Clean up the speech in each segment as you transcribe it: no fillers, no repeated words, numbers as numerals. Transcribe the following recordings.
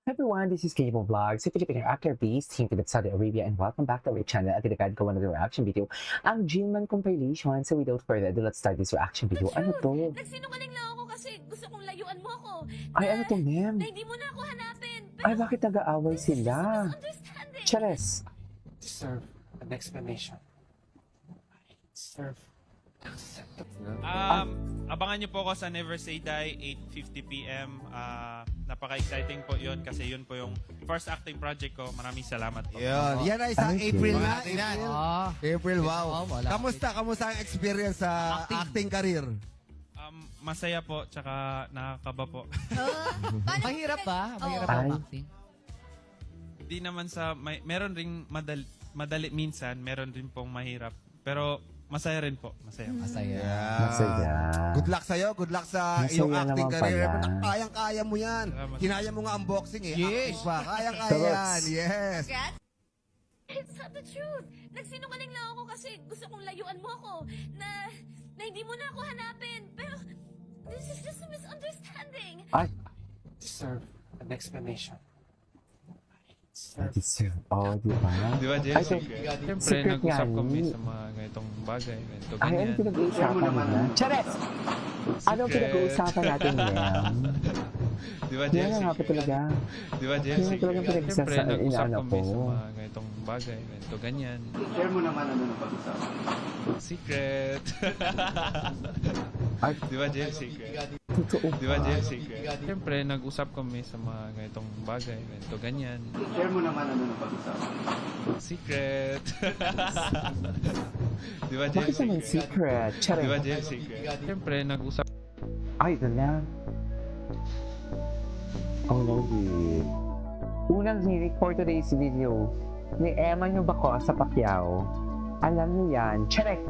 Everyone, this is Cable Vlogs, a Filipino actor based here in Saudi Arabia, and welcome back to our channel. At tinagad ko another reaction video, ang Jinman compilation. So without further ado, let's start this reaction video. Ano to? Nagsinungaling lang ako kasi gusto kong layuan mo ako. Ay, ano to, ma'am? Na hindi mo na ako hanapin. Pero Ay, bakit nag-aaway this is a sila? misunderstanding. Chares! Deserve an explanation. I deserve acceptance. Abangan nyo po ako sa Never Say Die, 8:50 PM. Napaka-exciting po yun kasi yun po yung first acting project ko. Maraming salamat po. Yan ay sa Okay. April na. Ah, April, wow. wala. Kamusta ang experience sa acting career? Masaya po, tsaka nakakaba po. Mahirap ba? Mahirap Ay. ang acting? Di naman sa, meron ring madali minsan, meron rin pong mahirap. Pero masaya rin po, masaya. Masaya. Masaya. Good luck sa'yo. Good luck sa Masaya iyong acting naman career. pala. Kayang-kaya mo yan. Salamat. Kinaya mo nga ang boxing eh. Yes. Acting pa. Kayang-kaya Correct. yan. Yes. It's not the truth. Nagsinungaling lang ako kasi gusto kong layuan mo ako. Na hindi mo na ako hanapin. Pero this is just a misunderstanding. Ay, Deserve an explanation. I deserve. Oh, di ba? Di ba, Ay, Jess? secret Siyempre, nag-usap nga kami ni- sa mga ganitong bagay, ganito, Ay, ano ganyan. pinag-uusapan nila? Chares! Ano Secret. pinag-uusapan natin, ma'am? Di ba, Yan Jess? na nga po talaga. Di ba, Jess? Yan talagang Siyempre, pinag-usap nag-usap inaano kami ko. sa mga ganitong bagay, ganito, ganyan. Share mo naman ano na pag-usapan. Secret. Ay, Di ba, Jess? Secret. totoo Di ba, ba? Jess? Secret. Siyempre, nag-usap kami sa mga ganitong bagay, ganito, ganyan. Share mo naman ano na pag-usapan. Secret. Di ba, Bakit Jess? naman secret? Di ba, Chares! Jess? Secret. Siyempre, nag-usap Ay, ito na. Oh, no, unang hirit for today's video ni Emma nyo bako sa Pacquiao. Alam niyo yan. Charek!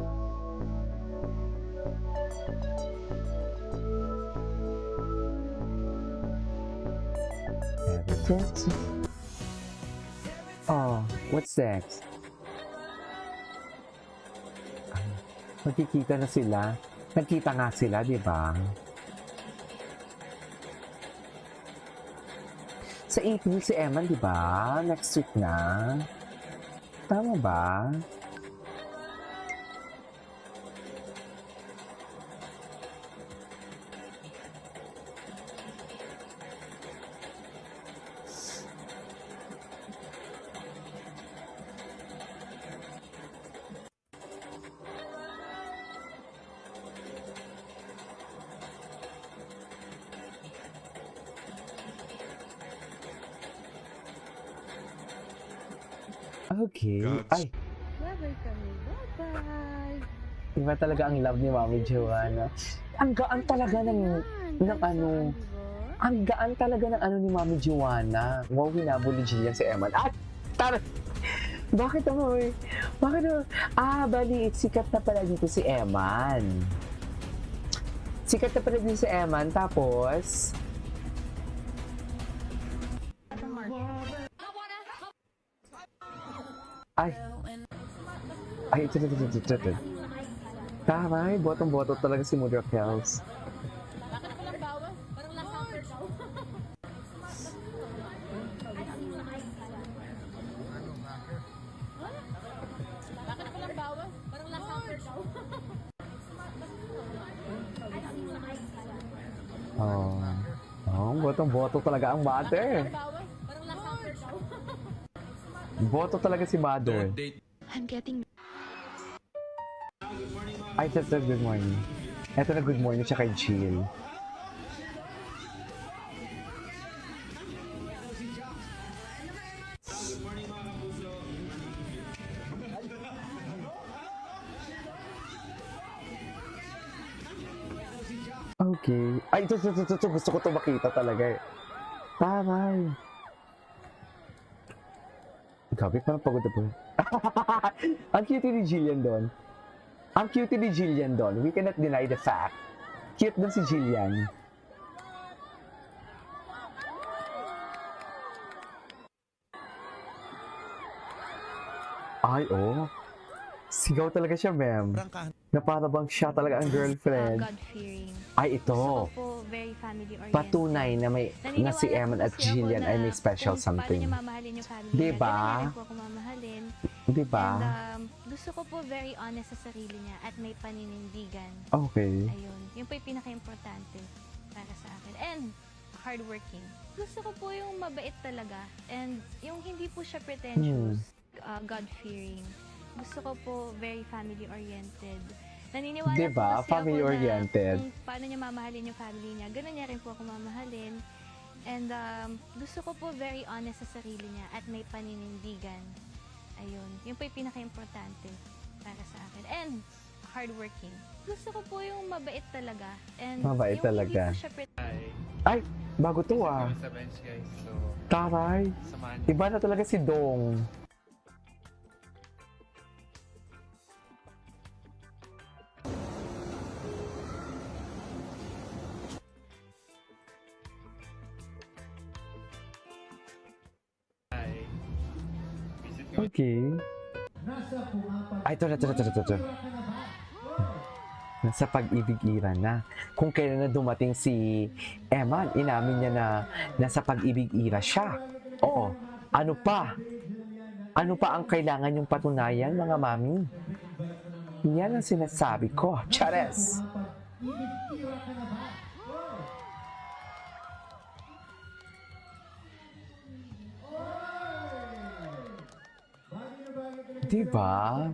Oh, what's next? Magkikita na sila. Nagkita nga sila, di ba? Sa April si Eman, di ba? Next week na. Tama ba? Okay. Ay, Bye-bye kami. Bye-bye. iba talaga ang love ni Mami Joanna. Ang gaan talaga ng ano, ang gaan talaga ng ano ni Mami Joanna. Wow, hinabol ni Jillian si Eman. Ah, tara! Bakit naman? Bakit naman? Ah, bali, sikat na pala dito si Eman. Sikat na pala dito si Eman, tapos... Ay! Ay, ito. Tama, botong-boto talaga si Mudra Kels. Bakit ako lang bawal? Parang last supper daw. Bakit ako lang bawal? Parang last supper daw. Oh. Oh, botong-boto talaga ang mother. Bawal? Parang last supper daw. Boto talaga si mother. I'm getting Ay, ito good morning. Ito na good morning siya kay Jill. Okay. Ay, ito. Gusto ko ito makita talaga eh. Tama. Gabi, parang pagod na po. Ang cute ni Jillian doon. Ang cute ni Jillian doon. We cannot deny the fact. Cute doon si Jillian. Ay, oh. Sigaw talaga siya, ma'am. Na para bang siya talaga ang girlfriend. God-fearing. Ay, ito. Po, very family-oriented. patunay na may na si Eman at Jillian ay may special Paano something. niya mamahalin yung family Diba? niya. Ganun niya rin po ako mamahalin. Di ba? And gusto ko po very honest sa sarili niya at may paninindigan. Okay. Ayun. Yun po yung pinaka-importante para sa akin. And hardworking. Gusto ko po yung mabait talaga. And yung hindi po siya pretentious, God-fearing. Gusto ko po very family-oriented. Naniniwala Diba? po kasi Family-oriented. ako na kung paano niya mamahalin yung family niya, ganun niya rin po ako mamahalin. And gusto ko po very honest sa sarili niya at may paninindigan. Ayun. Yun po yung pinaka-importante para sa akin. And hardworking. Gusto ko po yung mabait talaga. And Mabait yung talaga. hindi po siya Ay, bago to ah. Sa bench guys, so Taray. samahan Iba na talaga si Dong. Okay. Ay, ito. Nasa pag-ibig era na. Kung kailan na dumating si Eman, inamin niya na nasa pag-ibig era siya. Oo. Ano pa? Ano pa ang kailangan yung patunayan, mga mami? Yan ang sinasabi ko. Chares! Diba?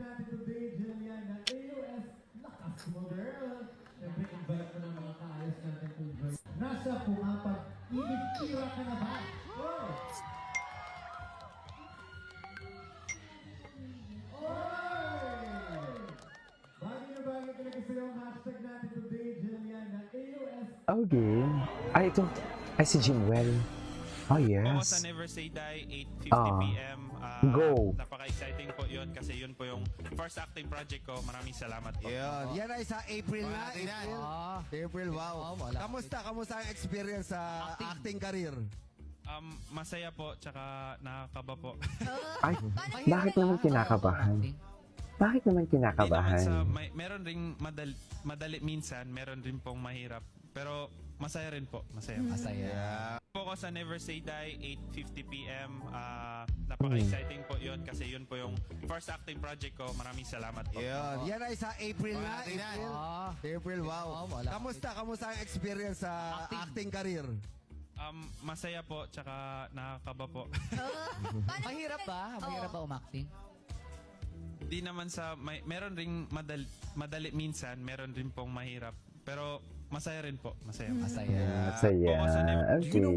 Okay. Ay, ito. Ay, si Jimwell. Oh, Po yes. sa Never Say Die, 8:50 Ah. p.m. Go. Napaka-exciting po yun kasi yun po yung first acting project ko. Maraming salamat po. Yan. Yan ay sa April na. April. Ah. April, wow. Wala. Kamusta ang experience sa acting career? Masaya po, tsaka nakakaba po. Ay, bakit naman kinakabahan? Bakit naman Di naman kinakabahan? meron ring madali minsan, meron rin pong mahirap. Pero masaya rin po, masaya. Masaya. Po ko sa Never Say Die, 8:50 p.m. Napaka-exciting po yun kasi yun po yung first acting project ko. Maraming salamat po. Yan. Yan ay sa April na. April. Ah. April, wow. Wala. Kamusta ang experience sa acting career? Masaya po, tsaka nakakaba po. Mahirap ba? Mahirap ba umacting? Di naman meron ring madali minsan, meron rin pong mahirap. Pero masaya rin po, masaya. Masaya. Masaya. Okay.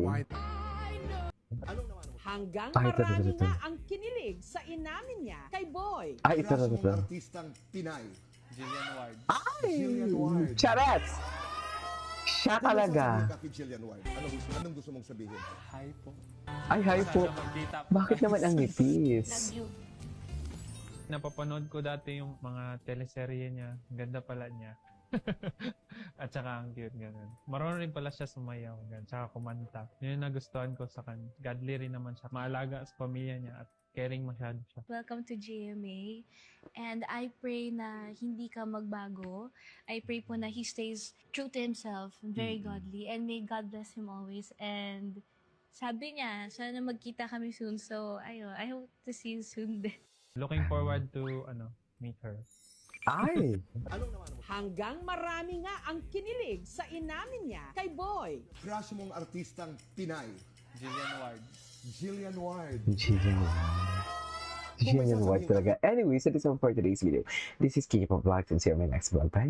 Hanggang Ay, ito. marami na ang kinilig sa inamin niya kay Boy. Ay, ito. artistang Pinay. Jillian Ward. Jillian Ward. Charas! Siya talaga. Jillian Ward. Anong gusto mong sabihin? Hi po. Ay, hi po. Sana magkita po. Bakit naman ang nipis? Napapanood ko dati yung mga teleserye niya. Ganda pala niya. At saka ang cute, ganun. Marunong rin pala siya sumayaw, ganun. Tsaka kumanta. Yun yung nagustuhan ko sa kanya. Godly rin naman siya. Maalaga sa pamilya niya at caring masyado siya. Welcome to GMA. And I pray na hindi ka magbago. I pray po na he stays true to himself, very godly, and may God bless him always. And sabi niya, sana magkita kami soon. So, ayun, I hope to see you soon din. Looking forward to, meet her. Ay! Hanggang marami nga ang kinilig sa inamin niya kay Boy. Crush mong artistang Pinay. Jillian Ward. Jillian Ward. Jillian White talaga. Anyways, that is all for today's video. This is Kiki Pop Vlogs and see you on my next vlog. Bye!